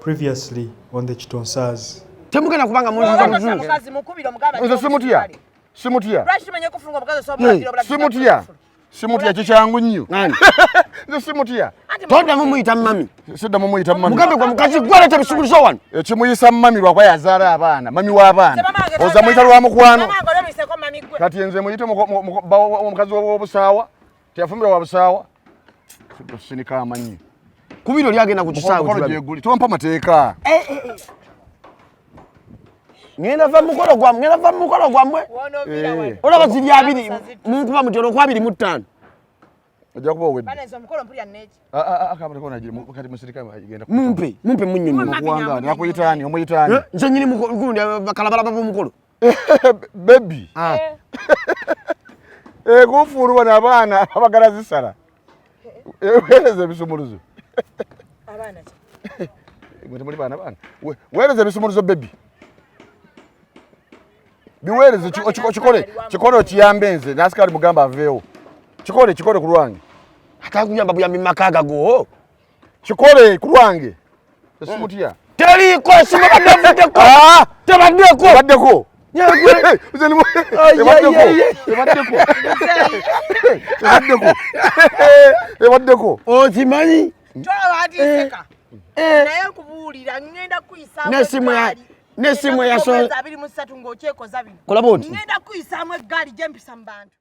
Previously on the Kitonsaz. Temugenda kubanga mukazi mukubira mugamba. Nze simutia. Simutia. Simutia. Simutia kichangu nnyo. Nani? Nze simutia. Tonda mumuyita mami. Sidda mumuyita mami. Mugambe kwa mukazi gwaleta bisumulizo wano. Kimuyisa mami lwa kwa yazaala abaana. Mami w'abaana. Oza muyita lwa mukwano. Kati nze muyite omukazi w'obusaawa. Teyafumbira wa busaawa. Sinika amanyi. Kubiro lyagenda ku kisaawe tulabe. Tompa mateeka. Ngenda va mukolo gwamwe. Olaba ziri abiri munkuba mutero kwa 25. Ojja kuba owedde. Bana ezo mukolo mpulya neeki. Kabale kona jiri kati musirika agenda. Mumpe munyonyi. Kuwanga yakuyitaani omuyitaani. Nze nyini mukundi bakalabala bava mukolo. Baby. Kufuulwa n'abaana abagala zisala. Weereza ebisumuluzo. Abaana ki? Muli baana. Weereza ebisumuluzo baby. Biweereze kikole okiyambe nze nasikali mugamba aveewo. Kikole ku lwange. Atakuyamba buyambi makaga go. Kikole ku lwange. Simutya. Teriko simubaddeko. Tebaddeko. Ebaddeko. Okimanyi? Twawatizeka. Naye kubuulira ngenda kuyisa. Nesimu ya so 23 ng'okyekoza bino. Kola bodi. Ngenda kuyisaamu eggaali gye mpisa mu bantu.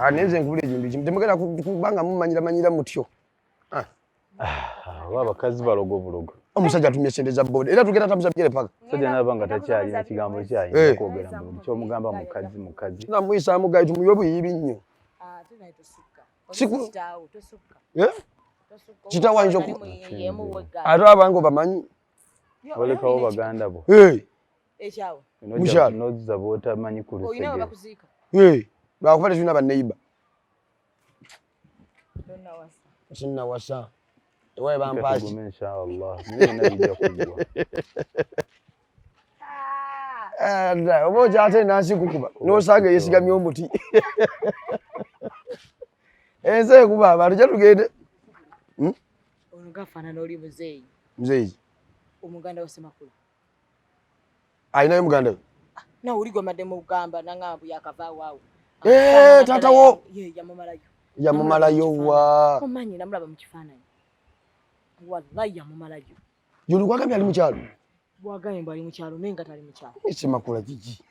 Anenze nkubule ejimbi temugenda kubanga mumanyira mutyo. Abakazi balogo bulogo. Omusajja atumye sente za board era tugenda tamusabye paka. Sajja nabanga takyali ekigambo kyayi kwogera mu kyo mugamba mukazi. Na muyisa mugayi tumuyobu yibi nnyo. Tuna tusukka. Siku tosukka. Kitawa njo. Ate abango bamanyi. Olekawo baganda bo. Ekyawo. Noza bota manyi kulusege. Oyina bakuziika. Bakufate tuna ba neighbor. Donna wasa. Sinna wasa. Ewaye bampaji. Inshallah. Mimi najija kujua. Oboja ate nansi kukuba. Nosaga yesigamye omuti. Enze kuba abantu tugende. Onugafana n'oli muzeeyi. Muzeeyi. Omuganda wasemakulu. Ayina muganda. Na uli gomade mu Uganda nangambu yakavaawo. Tata wo. Yamumalayo. Yamumalayo wa. Omanyi namulaba mu kifaananyi. Wallahi yamumalayo. Yulu kwagambye ali mu kyalo. Bwagambye ali mu kyalo nenga tali mu kyalo. Semakula kiki.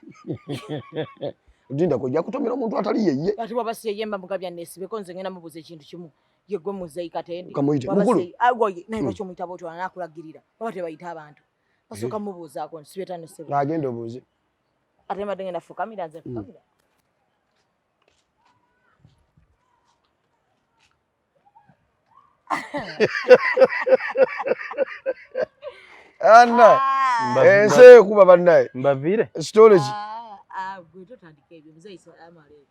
Udinda ko yakutomera omuntu atali yeye. Ati wabasiye yemba mugabya nesibeko nze ngena mubuze ekintu kimu. Yegwe Muzeeyi katende. Kamuite mukulu. Agoye naye lwaki omuyita botwa anakulagirira. Baba tebayita abantu. Basoka mubuuzaako nsibeta nesebe. Agenda obuuze. Ate madenge nafukamira nze fukamira. Anna. Ense kuba bandaye. Mbavire. Storage. Gwe totandika ebyo Muzeeyi salamu alaykum.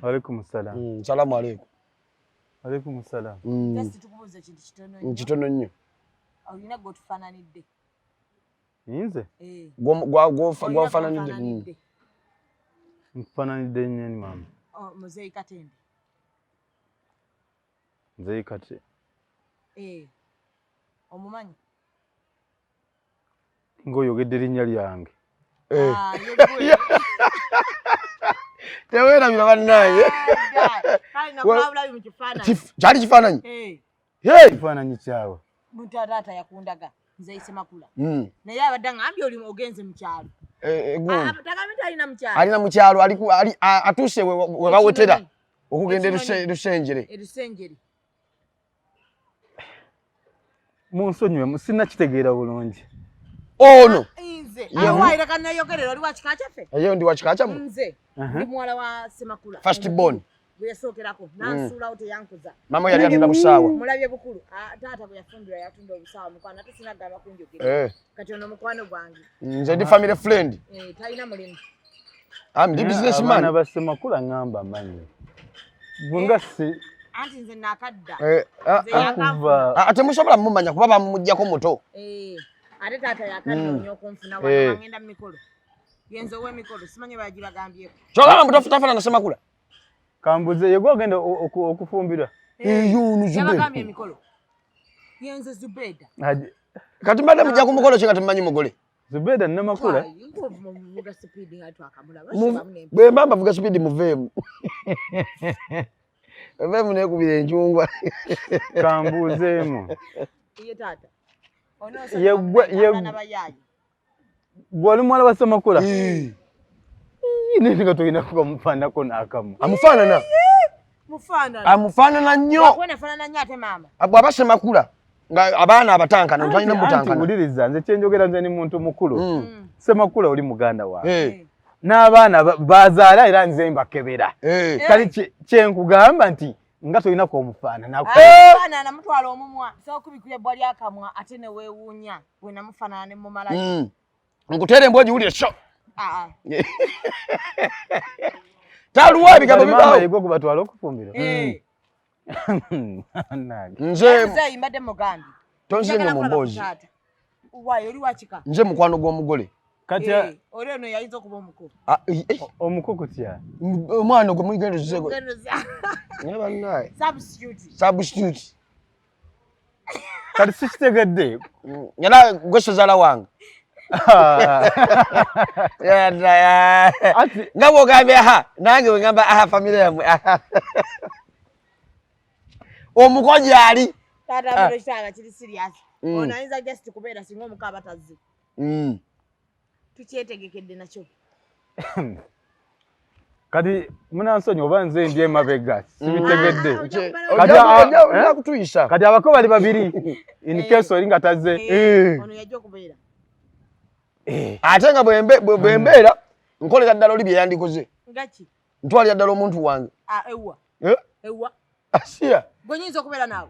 Alaykum salaam. Salamu alaykum. Alaykum salaam. Just tukubuuza ekintu kitono nnyo. Kitono nnyo. Olina gwe tufaananidde. Nze? Gwafaananidde. Nkufaananidde nnyo ni mama. Muzeeyi katende. Muzeeyi kate. Omumanyi? Ng'oyogedde linnya lyange. Teweerabira bannaye. Kyali kifaananyi? Kifaananyi kyawe. Mutataata yakundaga Muzeeyi Semakula. Naye abadde ngambye oli ogenze mu kyalo. Tagamita alina mu kyalo. Alina mu kyalo atuuse we bawetera okugenda erusenjere. Erusenjere. Munsonyiwe sinnakitegeera bulungi. Ono. Nze. Awaira kanayogerera oli wa kika kyaffe. Eyo ndi wa kika kyamu. Nze. Ndi muwala wa Semakula. First born. bwe yasookerako nansuula ote yankuza mama yali atunda busaawa mulabye bukulu taata bwe yafundira yatunda obusaawa mukwano ate sinagamba kunjogera kati ono mukwano gwange nze ndi family friend talina mulimu ndi businessman abana basemakula ngamba manyi bunga si anti nze nakadda ate musobola mumanya kuba bamujjako muto ate taata yakadda onyo okunfuna wano ngenda mu mikolo yenze ow'emikolo simanyi bagibagambyeko kyogamba muto futafana nasemakula kambuze yego agenda okufumbira yuno yabagambye emikolo yenze Zubedah kati mbadde mujja ku mukolo kye nga temumanyi mugole Zubedah namakula muvuga speed nga twakamula bwe mbamba vuga speed muveemu muveemu nekubira enjungwa kambuzeemu iye taata gwali mwala basemakula nini katulina kubamufaanako n'akamu amufaanana nnyo ate maama bw'aba semakula nga abaana abatankana talina mutankana wuliriza nze kyenjogera nze ni muntu mukulu semakula oli muganda wange n'abaana bazaala era nze mbakebera kale kyenkugamba nti nga tolinako omufaananako namutwala omumwa sokubikula ebbwa lyakamwa ate ne weewuunya bwe namufaanana ne mumalayo nkuteera embwa giwulire sho taluwa ebigambo bibaawo yego kubatwala okufumbira nze mbadde mugambi tonsinga mu mboozi wayo oli wakika nze mukwano gw'omugole kati oli ono yayinza okuba omukulu omukulu kutya omwana gwe muyigendezeko bannaye substitute kati sikitegedde era gwe sezaala wange nga bwogambye nange wengamba famire yamwe omukoji ali taata mulo kitanga kiri serious ono ayinza just kubeera singa omuka abatazze tukyetegekedde nakyo kati munansonyi oba nze ndi emabega sibitegedde kati abako bali babiri in case oli nga tazze ono yajja okubeera ate nga bwembeera nkolera ddala oli bye yandikoze ngaki ntwalira ddala omuntu wange ewa asiya gwenyinza okubeera naawe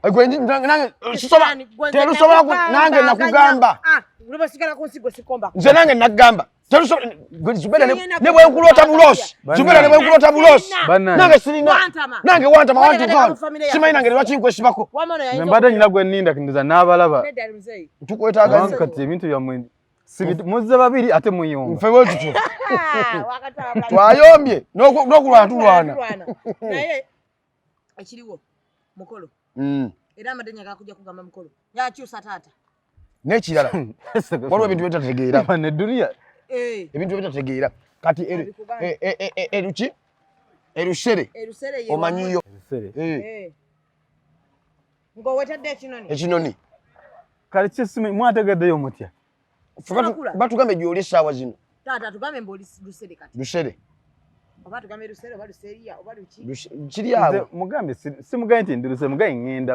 terusobola nange nakugamba lubasigala ku nsigo sikomba nze nange nakugamba Zubedah ne bwenkulota bulosi Zubedah ne bwenkulota bulosi nange sirina nange wantama wantu simanyi nange lwaki nkwesibako mbadde nyina gwe nninda kindiza n'abalaba tukwetaaga kati ebintu byammwe muzze babiri ate muyomba nfe bwe tutyo twayombye n'okulwana tulwana naye ekiriwo mukolo era amadenya gakujja kugamba mukolo yakyusa taata n'ekirala waliwo ebintu byetategeera neduniya ebintu byetategeera kati eruki erusere omanyiyo ng'owetedde ekinoni kale kisimu mwategeddeyo mutya batugambe gy'oli essaawa zino taata tugambe mboli lusere kati lusere oba tugambe lusere oba luseriya oba luki kiri awo mugambe simugaye nti ndi lusere mugaye ŋŋenda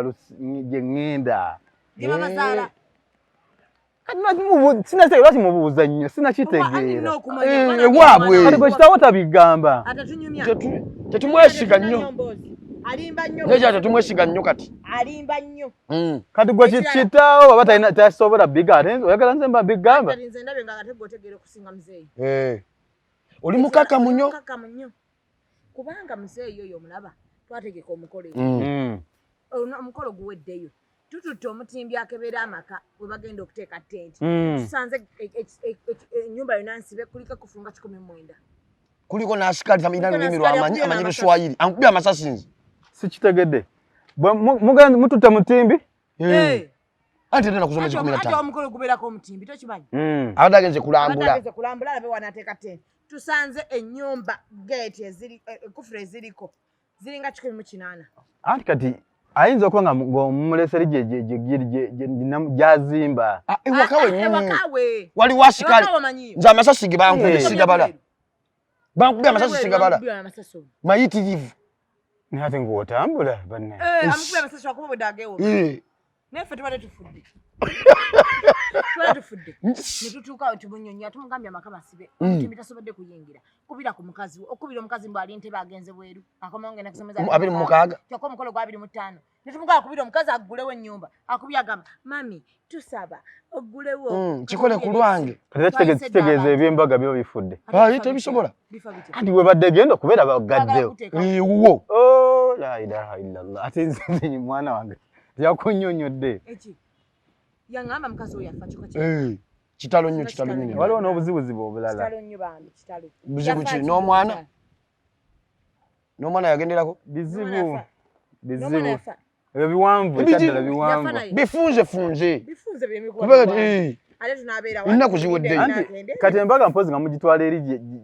gye ŋŋenda ndibamazaala sinakitegeera lwaki mubuuza nnyo sinakitegeera ewaabwe kati gwe kitaawo tabigamba tetumwesiga nnyo alimba nnyo neja tetumwesiga nnyo kati alimba nnyo kati gwe kitaawo baba tasobola biga ate oyagala nze mba bigamba nze ndabe nga ate gwotegeera okusinga muzeeyi oli mukakamu nnyo kubanga muzeeyi oyo omulaba twategeka omukolo omukolo guweddeyo tututte omutimbi akebeera amaka we bagenda okuteeka tenti tusanze ennyumba yonna nsibe kuliko kufunga 19 kuliko n'asikali tamina lulimi lwamanyi amanyi luswayiri ankubye amasasi nze sikitegedde mututte mutimbi ate tena kusoma 15 ate omukolo gubeerako omutimbi tokimanyi abadde agenze kulambula alabe wanateeka tenti tusanze ennyumba gate ekufula eziriko ziringa 18 anti kati ayinza okuba nga ng'omuleseri gyazimba ewakawe waliwo asikali nze amasasi ge bankubye sigabala bankubye amasasi sigabala mayitirivu naye ate ng'otambula banne amukubye amasasi wakuba bwe dagewo Nefe tubale tufudde. Tubale tufudde. Netutuuka tumunyonya tumugambye amakama sibe. Omutimbi tasobodde kuyingira. Kubira ku mukazi, okubira omukazi mbali ntebe agenze bweru. Akoma ngenda kusomeza. 26. Kyako omukolo gwa 25. Netumugamba kubira omukazi agulewo ennyumba. Akubya gamba, "Mami, tusaba ogulewo." Kikole ku lwange. Kati kitegeeza ebyembaga byo bifudde. Tebisobola. Kati we badde genda okubeera bagaddewo. Wo. Oh, la ilaha illallah. Ate nze mwana wange yakunnyonnyodde. Eki. Yangamba mukazi oyo afa kikoki. Kitalo nnyo. Waliwo n'obuzibuzibu obulala. Kitalo nnyo bambi, kitalo. Buzibu ki n'omwana? N'omwana yagenderako? Bizibu. N'omwana yafa. Ebyo biwanvu, ekyadala biwanvu. Bifunze. Bifunze byemikuwa. Ale tunabeera wa. Nnaku ziwedde. Kati embaga mpozi nga mugitwala eri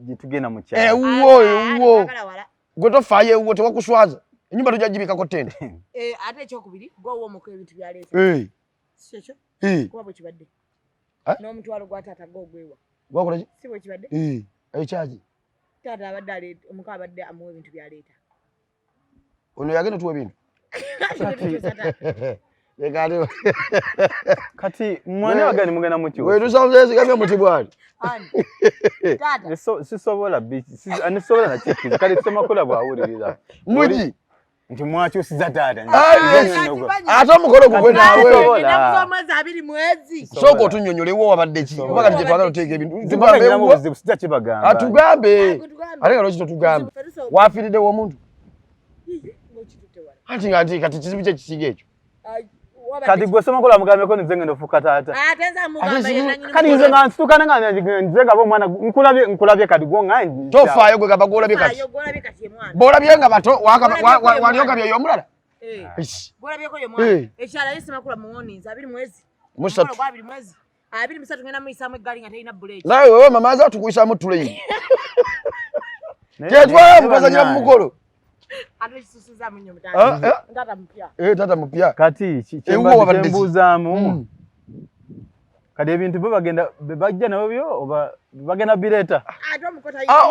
gitugenda mu kyalo. Ewuwo. Gwe tofaayo ewuwo tewakuswaza. Ennyumba tujagibikako ttende. Ate ekyokubiri gw'owoomuko ebintu byaleeta. Kyekyo? Kuba bwe kibadde. N'omutwalo gwa taata gw'ogwewa. Gwakola ki? Si bwe kibadde? Ekyaki? Taata abadde aleeta, omuko abadde amuwa ebintu byaleeta. Ono yagenda tuwa ebintu? Kati mwana wagani mugenda mu kyalo. Wewe tusanze ezigamye muti bwali. Ani. Taata. Sisobola anisobola na chikiza. Kali semakola bwawuliriza. Muji. Nti mwakyusiza taata. Ate omukolo gugwe naawe. Enaku mwezi 2 mwezi. Sooka otunnyonnyolewo wabadde ki? Oba kati gyetwagala oteeka ebintu. Tugambe sijja kibagamba. Atugambe. Ate nga lwaki totugambe. Waafiiriddewo omuntu. Ati kati kizibu kye kisiga ekyo. Kati gwe semakola mugambeko nze ngenda ofuuka taata. Atenza mugamba yenanyini. Kati nze nga nsitukana nga nze nga bomwana nkulabye kati gwo nga tofaayo gwe gamba gwolabye kati. Gwolabye kati ye mwana. Bwolabye nga bato waliyogabye y'omulala. Gwolabye ye mwana. Ekyala ye semakola muwoninza 2 mwezi. Musatu. 2 mwezi. 23 ngenda muyisaamu eggaali nga terina buleeti. Nawe wewe mama aza tukuyisaamu tuleyini. Kyetwala mukazanyira mu mukolo. Ate kisusuza munyo mutanda. Tata mpya. Tata mpya. Kati kyembuzaamu. Kati ebintu bo bagenda bajja nabyo oba bagenda bireeta.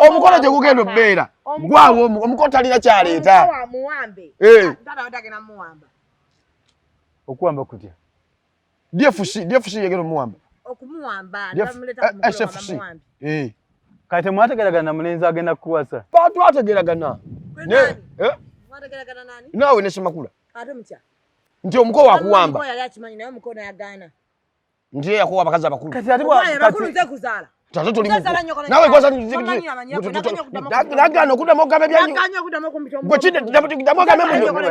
Omukolo gye gugenda obbeera. Gwawo omukolo talina kyaleeta. Muwambe. Tata watagenda muwamba. Okuwamba kutya? DFC yegera muwamba. Okumuwamba ndamuleta ku mukolo muwambe. Kati mwategeragana na mulenzi agenda kuwasa. Twategeragana. Mwategeragana nani? Naawe ne Semakula. Ate mutya. Nti omukolo wakuwamba. Omukolo yali akimanyi naye omukolo yagaana. Nti yakuwa abakazi abakulu. Kati ati bwa bakulu nze kuzaala. Tato tuli mu. Nawe kwanza nagano okuddamu ogambe byanyu. Naganya okuddamu okumitombo. Gwe kide damu ogambe bunyoko.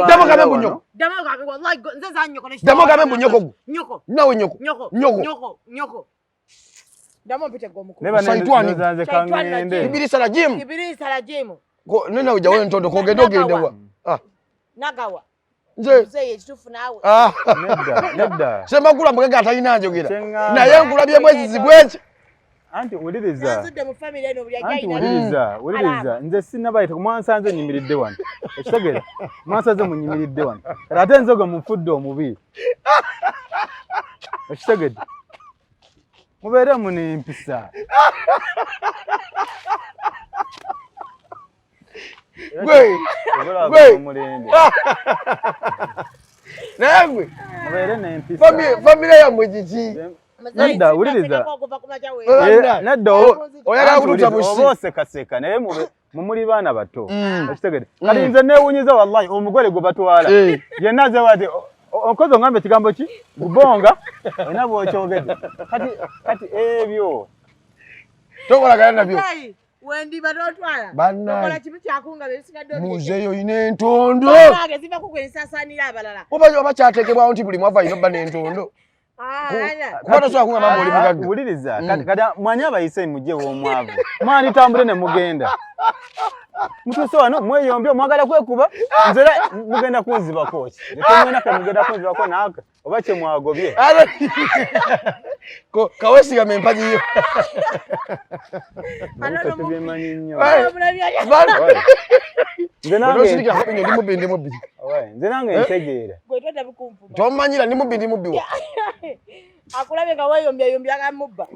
Damu ogambe bunyoko. Damu ogambe wallahi nze za nyoko ne. Damu ogambe bunyoko gwo. Nyoko. Nawe nyoko. Nyoko. Damu mpite gomukulu. Saitwani zanze kangende. Ibirisa la gym. Ibirisa la gym. Ko nena ujawe Entondo kogenda ogendewa. Nagawa. Muzeeyi ekituufu naawe. Nedda. Semakula mugega atalina njogera. Naye nkulabye mwezi bweki. Anti uliriza. Nazudde mu family eno buli Anti uliriza. Nze sinnabayita kumwansanze nnyimiridde wano. Ekitegera. Mwansanze munnyimiridde wano. Ate nzoga mufudde omubi. Ekitegedde. Mubeere munempisa. Gwe. Nawe. Mubeere nempisa. Family ya mwejiji. Nedda uliriza. Nedda oyagala kututa busi. Oboseka naye mumuli baana bato. Ekitegedde. Kati nze neewunyiza wallahi omugole gwe batwala. Yenna aze bati okozo ngambe ekigambo ki gubonga era bw'okyogedde kati ebyo tokolagana nabyo wendi batotwala tokola kibi kyakunga besigadde Muzeeyi oyina Entondo nange ziva kukwensasanira abalala oba kyateekebwawo nti buli mwavu alina obba n'Entondo kuba tosobola kunga mambo oli mugagga wuliriza kati mwanyi abayise mujje w'omwavu mwani tambule ne mugenda mutuuse wano mweyombye mwagala kwekuba nzera mugenda kunzibako ki tetemwena ke mugenda kunzibako naaka oba kye mwagobye kawesigama empagi yo tebyemanyi nnyo nze nange ntegeera tomanyira ndi mubbi ndi mubbiwa akulabe nga weyombyayombya agamubba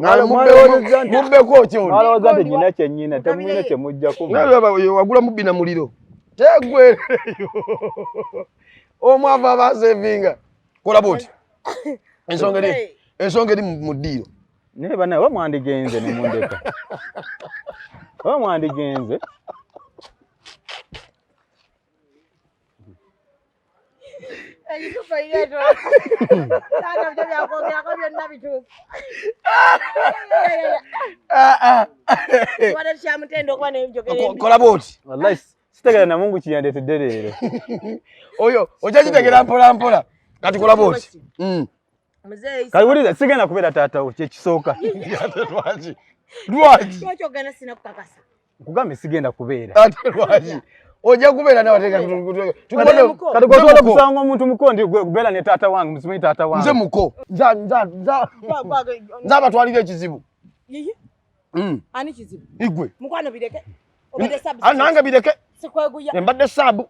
mubbeko kyoni alowooza nti nyina kyennyina temwina kye mujja kuba wagula mubbi na muliro tegwereyo omwavu abasevinga Kola boti. Ensonga eri mu ddiiro. Naye bana we mwandigenze ne mundeka. We mwandigenze. Kituufu yetu. Tata mjomba kwa byonna bituufu. Wale shamtendo kwa ne njogere. Kola boti. Wallahi sitegera na Mungu kiyandetedde leero. Oyo ojakitegera mpola. Kati kola boti. Muzeeyi. Kaliwulira sigenda kubeera taata wo kye kisooka. Lwaki. Lwaki ogenda sina kukakasa? Kugambe sigenda kubeera. Ate lwaki. Oja kubeera nawe teka kati gosobola kusanga omuntu mukondi kubeera ne taata wange musimanyi taata wange. Nze muko. Nza abatwalira ekizibu. Yiyi. Ani kizibu? Igwe. Mukwano bireke. Obadde sabu. Nange bireke. Sikweguya. Mbadde sabu.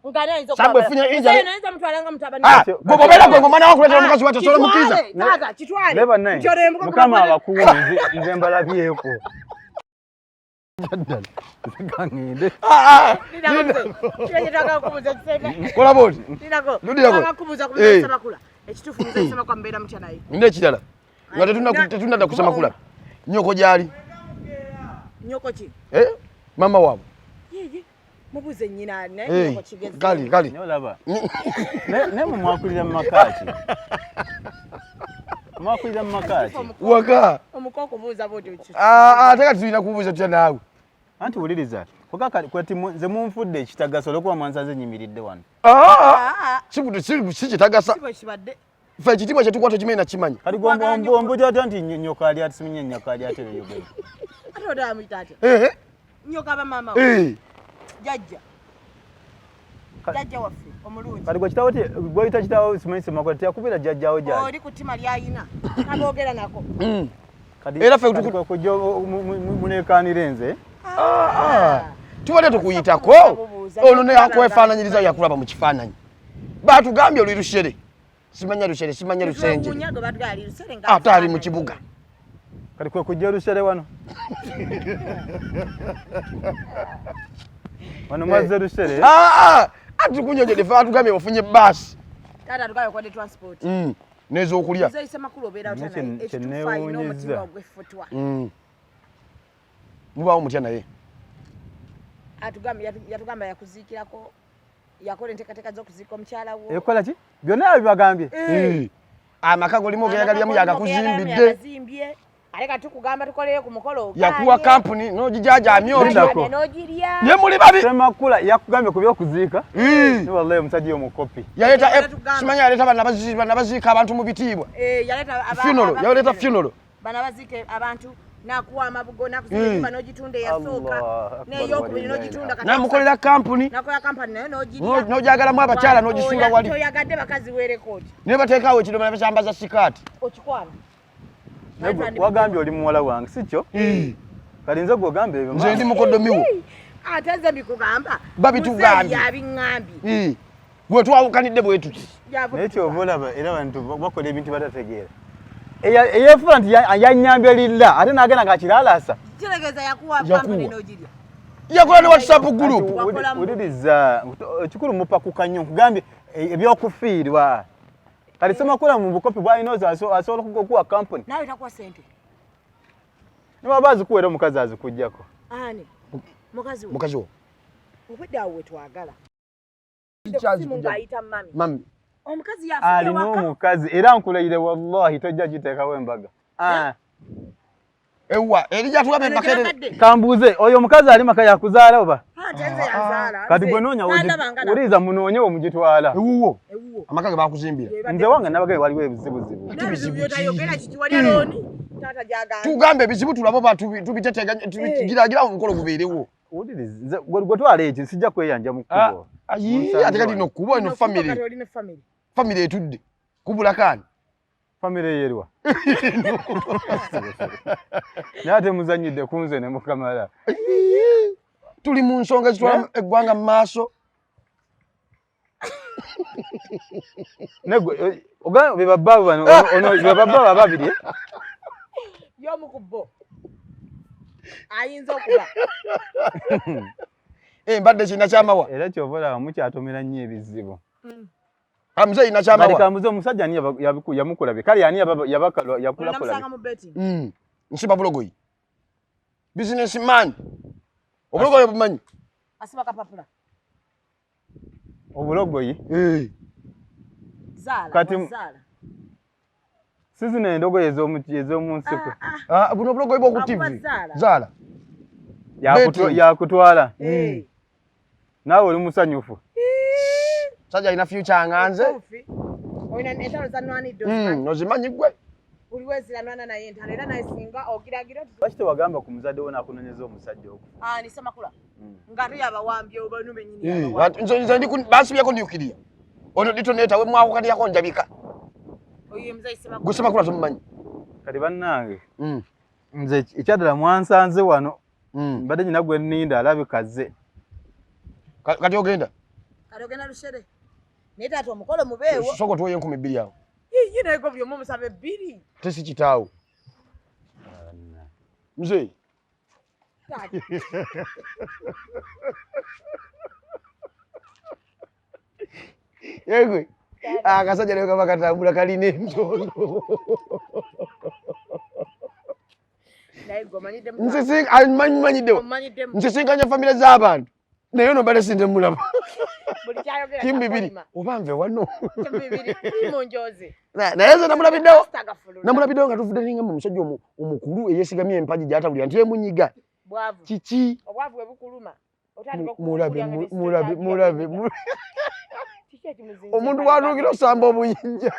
Sabu efunya inja. Naeza mutwalanga mutabani. Gobobera gwe ngomana wakuletera mukazi wacho sola mukiza. Tata kitwale. Leba naye. Mukama abakuwunzi nze mbalabyeko. Ngangende. Kola boti. Ndinako. Ndinako. Akakubuza kumeza bakula. Ekituufu muzeeyi sema kwa mbeera mutya naye. Nde kirala. Nga tetunda kusema kula. Nyoko jali. Nyoko ki? Mama wabo. Yeye. Mubuze nnyina ne nyoko kigezi. Kali. Nyolaba. Ne mumwakulira mu makaki. Mwakulira mu makaki. Waka. Omukoko buuza boti uchi. Teka tulina kubuuza tutya naawe. Anti wuliriza. Kwati nze munfudde ekitagasa olwokuba mwansanze nyimiridde wano. Si kitagasa. Kibadde. Ffe ekitiibwa kye tukwata kimenya na kimanyi. Kati gombo ate nti nyoka ali ati simenye nyoka ali ate yogera. Ate oda mutate. Nyoka ba mama. Jajja. Jajja waffe omulungi. Kati gwekitawo ti gweyita kitawo simenye semakula teyakubira jjajjawo gyali. Oli ku ttima lyayina. Aboogera nako. Era ffe kujjo muneekaanire nze. Tubadde tukuyitako. Ono ne akwefaananyiriza yakulaba mu kifaananyi. Baatugambye oli lushere. Simanya lusenje. Ate ali mu kibuga. Kati kwe kujja lushere wano. Wano mazze lushere. Ati kunyonjede fe atugambye bafunye basi. Tata tugayo kwa transport. N'ez'okulya. Muzeeyi sema kulo obeera otanaye. Ekituufu n'omutima ogweffutwa. Mubaawo mutya naye. Yatugamba yakuziikirako. Yakola enteekateeka z'okuziika omukyala wo. Ekola ki? Byonna bibagambye. Amaka golimu geyagalyamu yagakuzimbidde. Aleka tukugamba tukoleyo ku mukolo. Yakuwa kampuni n'ogijajaamya otyo. N'ogirya. Ye muli babi. Semakula yakugambye ku by'okuziika. Ni wallahi omusajja omukopi. Simanya yaleeta bana baziika abantu mu bitiibwa. Yaleeta funeral. Yaleeta funeral. Bana baziike abantu. Nakuwa amabugo nakuzimba n'ogitunda eyasooka n'eyokubiri n'ogitunda kati namukolera kampuni nakola kampani nayo n'ogirya n'ojagalamu abakyala n'ogisunga wali toyagadde bakazi weerekooti ne bateekaawo ekidomala kyambaza sikaati okikwana wagambye oli muwala wange si kyo kati nze gwogambye ebyo nze ndi mukodomiwo ate nze mbikugamba babitugambye yabiŋŋambye bwe twawukanidde bwe tuti naye kyova olaba era abantu bakola ebintu batategeera eyefuula nti yannyambye lilla ate n'agenda ng'akiraalasa kitegeeza yakuwa kampuni n'ogirya yakola ne WhatsApp group wuliriza ekikulu mupa ku kanyo nkugambye ebyokufiirwa kati Semakula mu bukopi bw'alina asobola okuwa kampuni nawe takuwa sente ne baba azikuweera omukazi azikuggyako ani mukazi wo obudde awo wetwagala simu ng'ayita mami omukazi yafika alina omukazi era nkulayire wallahi tojja giteekawo embaga ewa erija tulabe makere kambuuze oyo omukazi ali maka yakuzaala oba tenze yazaala kati gwe noonya uliza munoonye omugitwala ewuwo amakage bakuzimbira nze wange nabagaye waliwo ebizibuzibu tugambe ebizibu tulabo tubitetegiragira omukolo gubeerewo wuliriza gwe twala eki sijja kweyanja mu kkubo ate kati no kuba eno famire etudde kubulakaani famire yerwa naye ate muzanyidde kunze ne mukamala tuli mu nsonga ezitwala eggwanga mu maaso ogamba be babbaabu bano be babbaabu ababiri y'omukubbo ayinza okuba mbadde kina kyamawa era kyova olaba mukyatomera nnyo ebizibu Muzeeyi nachama wa kamuze omusajja ani yamukulabe kale yani yabakalo yakulakola nsiba bulogoyi businessman obulogoyi bumanyi asiba kapapula obulogoyi zala kati zala sizina endogoyi ez'omunsiko buno obulogoyi bw'oku TV zala yakutwala naawe oli musanyufu sajja alina future nganze oyina entalo za nwanidde ozimanyi gwe buli wezira nwana naye entalo era naye singa ogiragira lwaki tewagamba ku muzadde wo n'akunonyeza omusajja ogwo nisema kula nga tuyabawambye obanume nyini nze bansibyeko ndiyukirira ono ditoneeta we mwakukaniyako njabika gusema kula tomumanyi kati bannange nze ekyaddala mwansanze wano mbadde nyina gwe nninda alabikaze kati ogenda lushere naye taata omukolo mubeewo soko tuwoye 2,000 awo yinaego byomu omusaba 2 tesi kitaawo Muzeeyi yegwe akasajja nayo kaba katambula kalina entondo nsisinkanya famire z'abantu naye ono bale sinde mulaba kimbibiri oba nve wano naye ze namulabiddewo nga tuvudde ninga mu musajja omukulu eyeesigamye empagi gy'atawulira nti emunyiga kiki mulabe omuntu watuukira osamba obuyinja